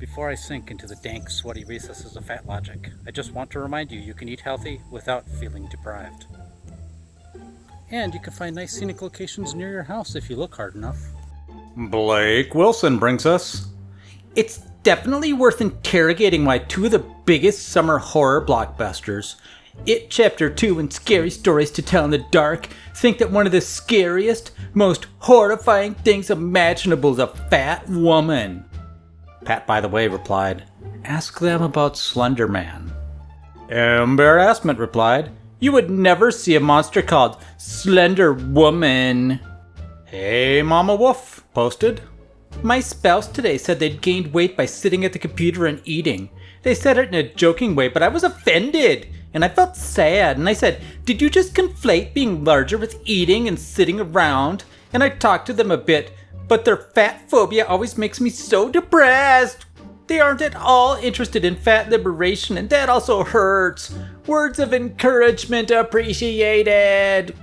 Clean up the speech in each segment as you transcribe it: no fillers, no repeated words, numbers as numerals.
Before I sink into the dank, sweaty recesses of Fatlogic, I just want to remind you can eat healthy without feeling deprived. And you can find nice scenic locations near your house if you look hard enough. Blake Wilson brings us. It's definitely worth interrogating why two of the biggest summer horror blockbusters, It Chapter 2 and Scary Stories to Tell in the Dark, think that one of the scariest, most horrifying things imaginable is a fat woman. Pat, by the way, replied, "Ask them about Slender Man." Embarrassment replied, "You would never see a monster called Slender Woman." Hey Mama Wolf posted, "My spouse today said they'd gained weight by sitting at the computer and eating. They said it in a joking way, but I was offended, and I felt sad, and I said, did you just conflate being larger with eating and sitting around? And I talked to them a bit, but their fat phobia always makes me so depressed. They aren't at all interested in fat liberation, and that also hurts. Words of encouragement appreciated."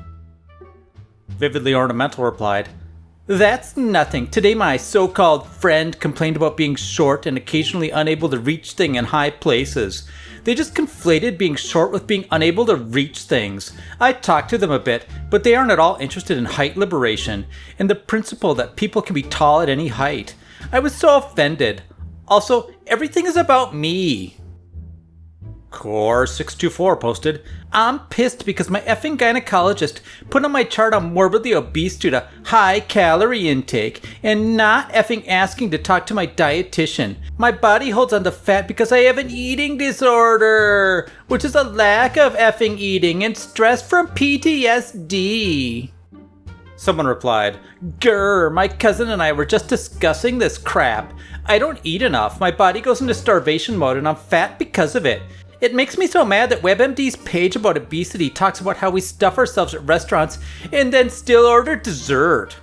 Vividly Ornamental replied, "That's nothing. Today my so-called friend complained about being short and occasionally unable to reach things in high places. They just conflated being short with being unable to reach things. I talked to them a bit, but they aren't at all interested in height liberation and the principle that people can be tall at any height. I was so offended. Also, everything is about me." Core624 posted, "I'm pissed because my effing gynecologist put on my chart I'm morbidly obese due to high calorie intake and not effing asking to talk to my dietitian. My body holds on to fat because I have an eating disorder, which is a lack of effing eating and stress from PTSD." Someone replied, "Grr, my cousin and I were just discussing this crap. I don't eat enough, my body goes into starvation mode and I'm fat because of it. It makes me so mad that WebMD's page about obesity talks about how we stuff ourselves at restaurants and then still order dessert."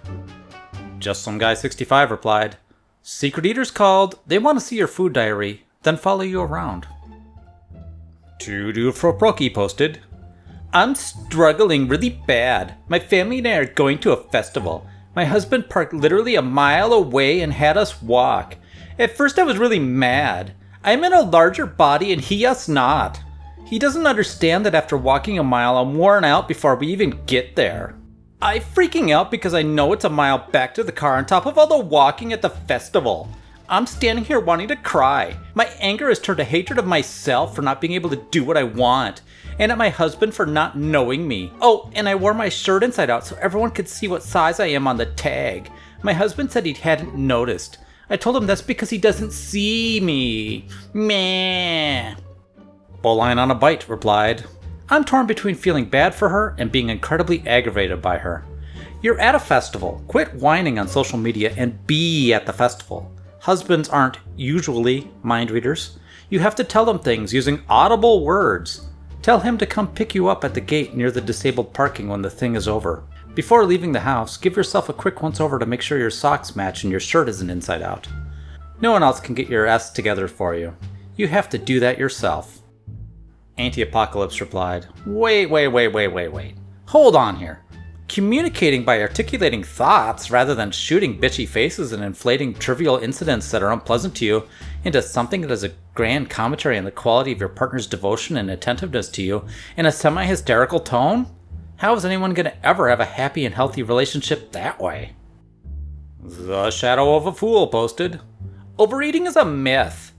Just Some Guy 65 replied, "Secret Eaters called. They want to see your food diary, then follow you around." Tudufroproki posted, "I'm struggling really bad. My family and I are going to a festival. My husband parked literally a mile away and had us walk. At first I was really mad. I'm in a larger body and he is not. He doesn't understand that after walking a mile I'm worn out before we even get there. I'm freaking out because I know it's a mile back to the car on top of all the walking at the festival. I'm standing here wanting to cry. My anger has turned to hatred of myself for not being able to do what I want, and at my husband for not knowing me. Oh, and I wore my shirt inside out so everyone could see what size I am on the tag. My husband said he hadn't noticed. I told him that's because he doesn't see me. Meh." Bowline on a Bite replied, "I'm torn between feeling bad for her and being incredibly aggravated by her. You're at a festival. Quit whining on social media and be at the festival. Husbands aren't usually mind readers. You have to tell them things using audible words. Tell him to come pick you up at the gate near the disabled parking when the thing is over. Before leaving the house, give yourself a quick once over to make sure your socks match and your shirt isn't inside out. No one else can get your S together for you. You have to do that yourself." Anti-Apocalypse replied, Wait. Hold on here. Communicating by articulating thoughts rather than shooting bitchy faces and inflating trivial incidents that are unpleasant to you into something that is a grand commentary on the quality of your partner's devotion and attentiveness to you in a semi-hysterical tone? How is anyone going to ever have a happy and healthy relationship that way? The Shadow of a Fool posted, "Overeating is a myth.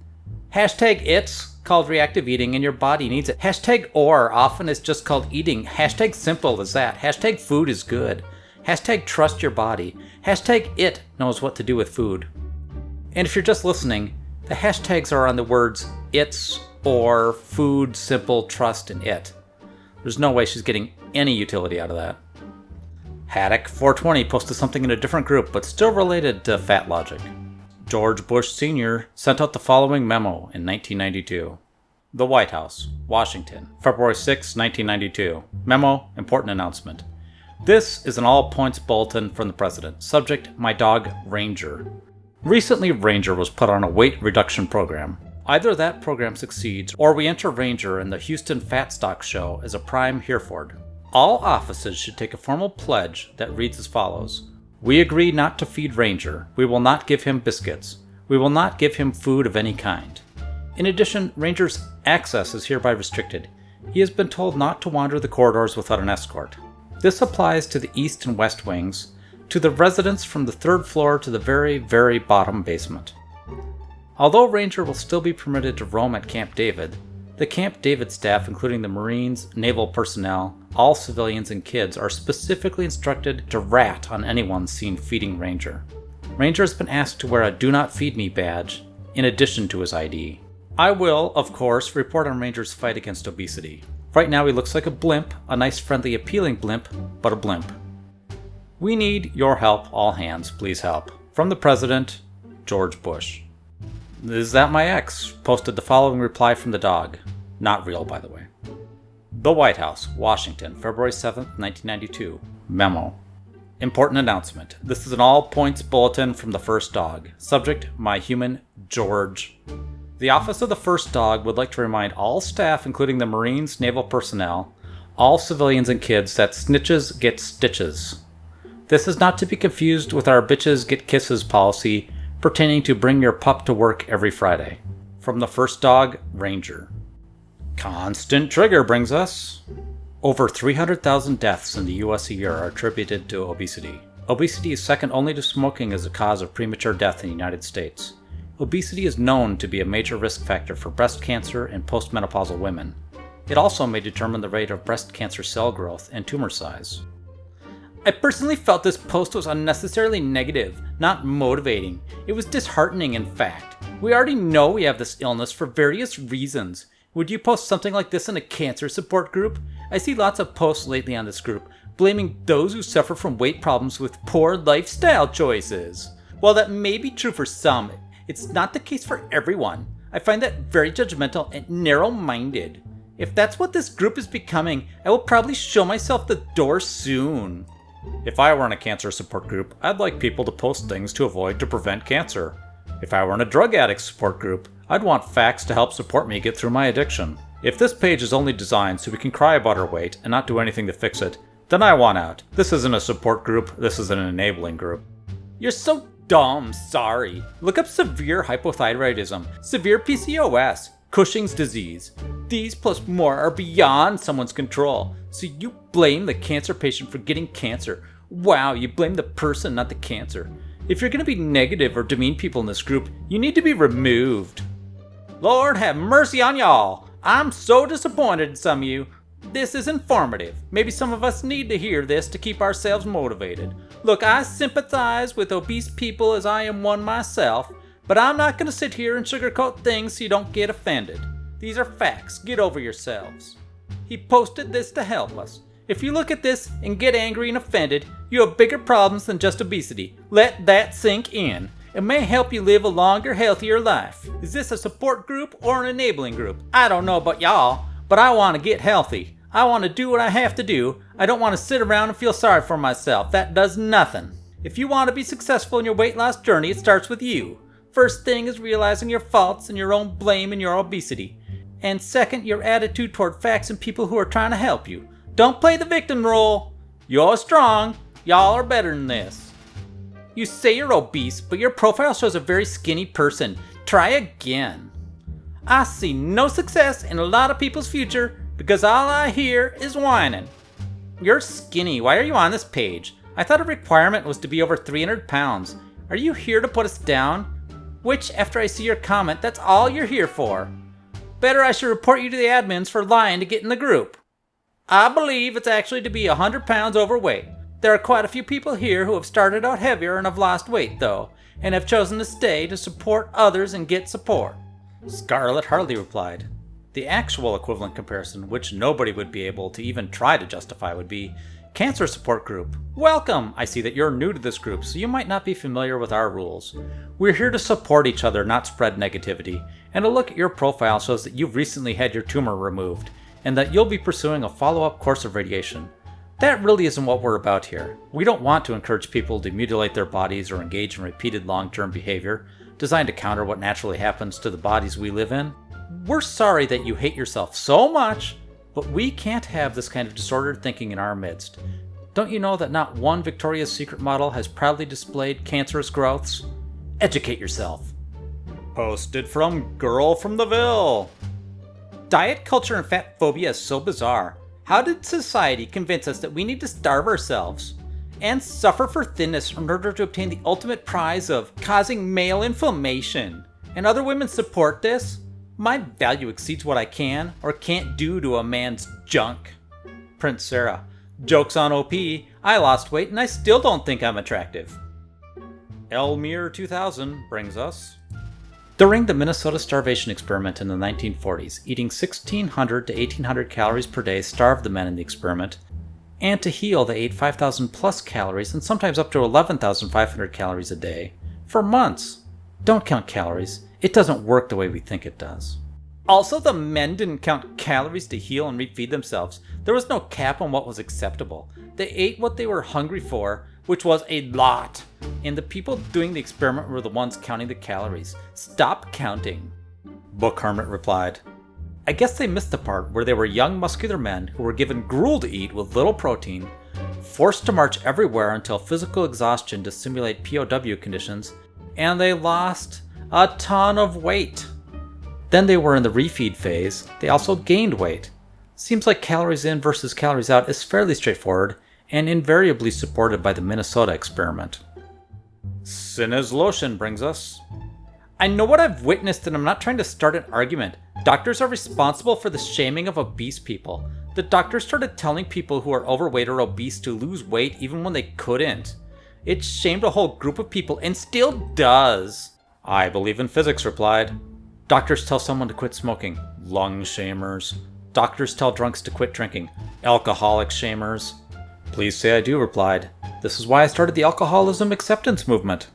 Hashtag it's called reactive eating and your body needs it. Hashtag or often is just called eating. Hashtag simple as that. Hashtag food is good. Hashtag trust your body. Hashtag it knows what to do with food." And if you're just listening, the hashtags are on the words it's, or, food, simple, trust, and it. There's no way she's getting any utility out of that. Haddock420 posted something in a different group, but still related to Fatlogic. George Bush Sr. sent out the following memo in 1992. The White House, Washington, February 6, 1992. Memo, important announcement. This is an all-points bulletin from the President. Subject, my dog, Ranger. Recently, Ranger was put on a weight reduction program. Either that program succeeds, or we enter Ranger in the Houston Fat Stock Show as a prime Hereford. All offices should take a formal pledge that reads as follows. We agree not to feed Ranger. We will not give him biscuits. We will not give him food of any kind. In addition, Ranger's access is hereby restricted. He has been told not to wander the corridors without an escort. This applies to the east and west wings, to the residents from the 3rd floor to the very, very bottom basement. Although Ranger will still be permitted to roam at Camp David, the Camp David staff, including the Marines, naval personnel, all civilians, and kids, are specifically instructed to rat on anyone seen feeding Ranger. Ranger has been asked to wear a Do Not Feed Me badge, in addition to his ID. I will, of course, report on Ranger's fight against obesity. Right now he looks like a blimp, a nice, friendly, appealing blimp, but a blimp. We need your help, all hands, please help. From the President, George Bush. Is that my ex? Posted the following reply from the dog. Not real, by the way. The White House, Washington, February 7th, 1992. Memo. Important announcement. This is an all-points bulletin from the first dog. Subject, my human, George. The Office of the First Dog would like to remind all staff, including the Marines, naval personnel, all civilians and kids, that snitches get stitches. This is not to be confused with our bitches get kisses policy pertaining to bring your pup to work every Friday. From the First Dog, Ranger. Constant Trigger brings us. Over 300,000 deaths in the US a year are attributed to obesity. Obesity is second only to smoking as a cause of premature death in the United States. Obesity is known to be a major risk factor for breast cancer in postmenopausal women. It also may determine the rate of breast cancer cell growth and tumor size. I personally felt this post was unnecessarily negative, not motivating. It was disheartening, in fact. We already know we have this illness for various reasons. Would you post something like this in a cancer support group? I see lots of posts lately on this group, blaming those who suffer from weight problems with poor lifestyle choices. While that may be true for some, it's not the case for everyone. I find that very judgmental and narrow-minded. If that's what this group is becoming, I will probably show myself the door soon. If I were in a cancer support group, I'd like people to post things to avoid to prevent cancer. If I were in a drug addict support group, I'd want facts to help support me get through my addiction. If this page is only designed so we can cry about our weight and not do anything to fix it, then I want out. This isn't a support group, this is an enabling group. You're so dumb, sorry. Look up severe hypothyroidism, severe PCOS, Cushing's disease. These plus more are beyond someone's control. So you blame the cancer patient for getting cancer. Wow, you blame the person, not the cancer. If you're going to be negative or demean people in this group, you need to be removed. Lord have mercy on y'all. I'm so disappointed in some of you. This is informative. Maybe some of us need to hear this to keep ourselves motivated. Look, I sympathize with obese people as I am one myself, but I'm not going to sit here and sugarcoat things so you don't get offended. These are facts. Get over yourselves. He posted this to help us. If you look at this and get angry and offended, you have bigger problems than just obesity. Let that sink in. It may help you live a longer, healthier life. Is this a support group or an enabling group? I don't know about y'all, but I want to get healthy. I want to do what I have to do. I don't want to sit around and feel sorry for myself. That does nothing. If you want to be successful in your weight loss journey, it starts with you. First thing is realizing your faults and your own blame in your obesity. And second, your attitude toward facts and people who are trying to help you. Don't play the victim role. You're strong. Y'all are better than this. You say you're obese, but your profile shows a very skinny person. Try again. I see no success in a lot of people's future because all I hear is whining. You're skinny. Why are you on this page? I thought a requirement was to be over 300 pounds. Are you here to put us down? Which, after I see your comment, that's all you're here for. Better I should report you to the admins for lying to get in the group. I believe it's actually to be 100 pounds overweight. There are quite a few people here who have started out heavier and have lost weight, though, and have chosen to stay to support others and get support. Scarlett Harley replied. The actual equivalent comparison, which nobody would be able to even try to justify, would be Cancer Support Group. Welcome! I see that you're new to this group, so you might not be familiar with our rules. We're here to support each other, not spread negativity, and a look at your profile shows that you've recently had your tumor removed, and that you'll be pursuing a follow-up course of radiation. That really isn't what we're about here. We don't want to encourage people to mutilate their bodies or engage in repeated long-term behavior designed to counter what naturally happens to the bodies we live in. We're sorry that you hate yourself so much, but we can't have this kind of disordered thinking in our midst. Don't you know that not one Victoria's Secret model has proudly displayed cancerous growths? Educate yourself. Posted from Girl from the Ville. Diet culture and fat phobia is so bizarre. How did society convince us that we need to starve ourselves and suffer for thinness in order to obtain the ultimate prize of causing male inflammation? And other women support this? My value exceeds what I can or can't do to a man's junk. Prince Sarah. Joke's on OP. I lost weight and I still don't think I'm attractive. Elmere 2000 brings us. During the Minnesota starvation experiment in the 1940s, eating 1,600 to 1,800 calories per day starved the men in the experiment, and to heal they ate 5,000 plus calories and sometimes up to 11,500 calories a day for months. Don't count calories. It doesn't work the way we think it does. Also, the men didn't count calories to heal and refeed themselves. There was no cap on what was acceptable. They ate what they were hungry for, which was a lot. And the people doing the experiment were the ones counting the calories. Stop counting. Book Hermit replied, I guess they missed the part where they were young muscular men who were given gruel to eat with little protein, forced to march everywhere until physical exhaustion to simulate POW conditions, and they lost a ton of weight. Then they were in the refeed phase. They also gained weight. Seems like calories in versus calories out is fairly straightforward and invariably supported by the Minnesota experiment. Sin is Lotion brings us. I know what I've witnessed and I'm not trying to start an argument. Doctors are responsible for the shaming of obese people. The doctors started telling people who are overweight or obese to lose weight even when they couldn't. It shamed a whole group of people and still does. I believe in physics replied. Doctors tell someone to quit smoking. Lung shamers. Doctors tell drunks to quit drinking. Alcoholic shamers. Please say I do replied. This is why I started the alcoholism acceptance movement.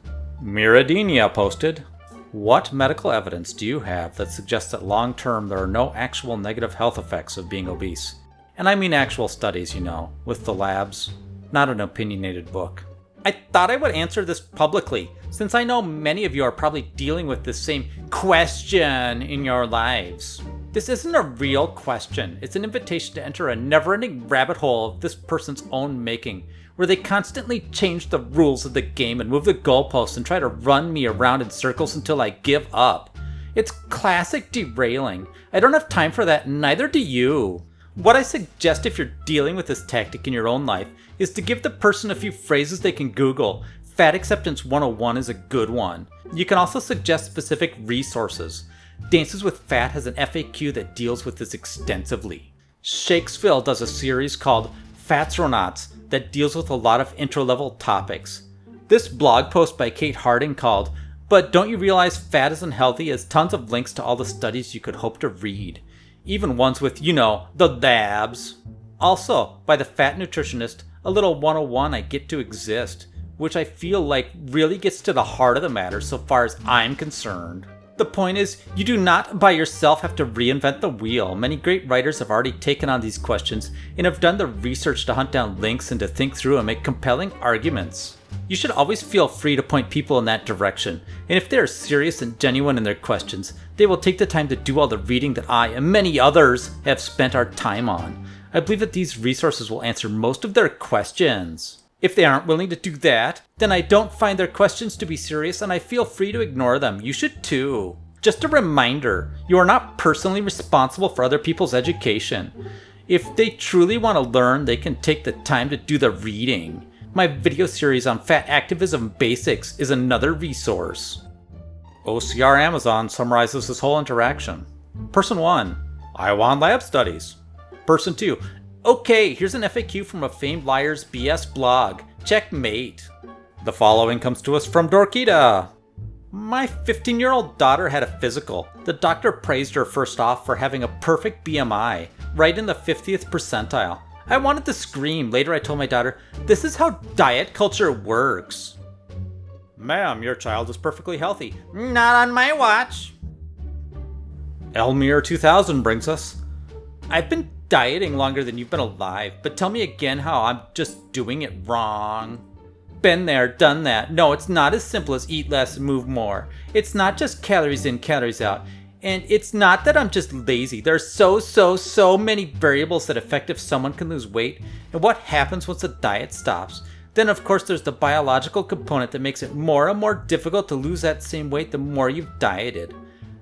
Miradenia posted. What medical evidence do you have that suggests that long term there are no actual negative health effects of being obese? And I mean actual studies, with the labs, not an opinionated book. I thought I would answer this publicly, since I know many of you are probably dealing with this same question in your lives. This isn't a real question. It's an invitation to enter a never-ending rabbit hole of this person's own making, where they constantly change the rules of the game and move the goalposts and try to run me around in circles until I give up. It's classic derailing. I don't have time for that, and neither do you. What I suggest if you're dealing with this tactic in your own life is to give the person a few phrases they can Google. Fat Acceptance 101 is a good one. You can also suggest specific resources. Dances with Fat has an FAQ that deals with this extensively. Shakesville does a series called Fatronauts that deals with a lot of intro-level topics. This blog post by Kate Harding called But Don't You Realize Fat Isn't Healthy has tons of links to all the studies you could hope to read. Even ones with, the labs. Also, by the Fat Nutritionist, a little 101 I Get to Exist, which I feel like really gets to the heart of the matter so far as I'm concerned. The point is, you do not by yourself have to reinvent the wheel. Many great writers have already taken on these questions and have done the research to hunt down links and to think through and make compelling arguments. You should always feel free to point people in that direction, and if they are serious and genuine in their questions, they will take the time to do all the reading that I and many others have spent our time on. I believe that these resources will answer most of their questions. If they aren't willing to do that, then I don't find their questions to be serious and I feel free to ignore them. You should too. Just a reminder, you are not personally responsible for other people's education. If they truly want to learn, they can take the time to do the reading. My video series on fat activism basics is another resource. OCR Amazon summarizes this whole interaction. Person 1, I want lab studies. Person 2, okay, here's an FAQ from a famed liar's BS blog. Checkmate. The following comes to us from Dorkita. My 15-year-old daughter had a physical. The doctor praised her first off for having a perfect BMI, right in the 50th percentile. I wanted to scream. Later I told my daughter, this is how diet culture works. Ma'am, your child is perfectly healthy. Not on my watch. Elmere 2000 brings us. I've been dieting longer than you've been alive, but tell me again how I'm just doing it wrong. Been there, done that. No, it's not as simple as eat less and move more. It's not just calories in, calories out. And it's not that I'm just lazy. There's so many variables that affect if someone can lose weight and what happens once the diet stops. Then of course there's the biological component that makes it more and more difficult to lose that same weight the more you've dieted.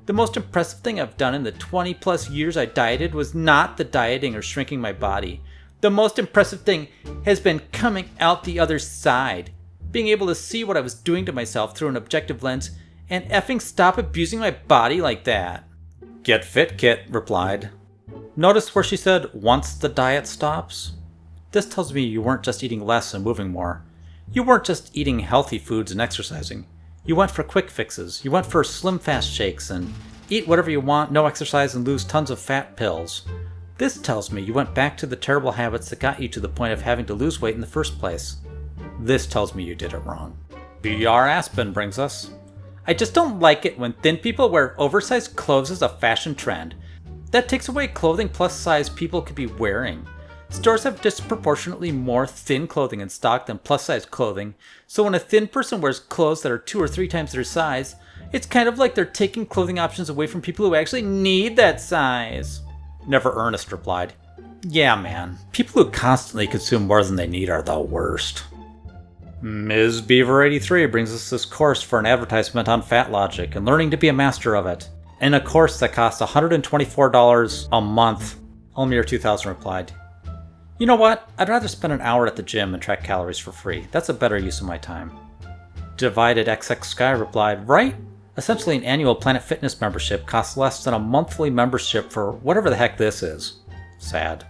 The most impressive thing I've done in the 20 plus years I dieted was not the dieting or shrinking my body. The most impressive thing has been coming out the other side. Being able to see what I was doing to myself through an objective lens and effing stop abusing my body like that. Get fit, Kit replied. Notice where she said, once the diet stops? This tells me you weren't just eating less and moving more. You weren't just eating healthy foods and exercising. You went for quick fixes. You went for slim fast shakes and eat whatever you want, no exercise, and lose tons of fat pills. This tells me you went back to the terrible habits that got you to the point of having to lose weight in the first place. This tells me you did it wrong. BR Aspen brings us. I just don't like it when thin people wear oversized clothes as a fashion trend. That takes away clothing plus size people could be wearing. Stores have disproportionately more thin clothing in stock than plus size clothing, so when a thin person wears clothes that are 2 or 3 times their size, it's kind of like they're taking clothing options away from people who actually need that size. Never Ernest replied. Yeah, man. People who constantly consume more than they need are the worst. Ms. Beaver83 brings us this course for an advertisement on Fatlogic and learning to be a master of it. In a course that costs $124 a month. Elmir 2000 replied. You know what? I'd rather spend an hour at the gym and track calories for free. That's a better use of my time. Divided XX Sky replied, right? Essentially an annual Planet Fitness membership costs less than a monthly membership for whatever the heck this is. Sad.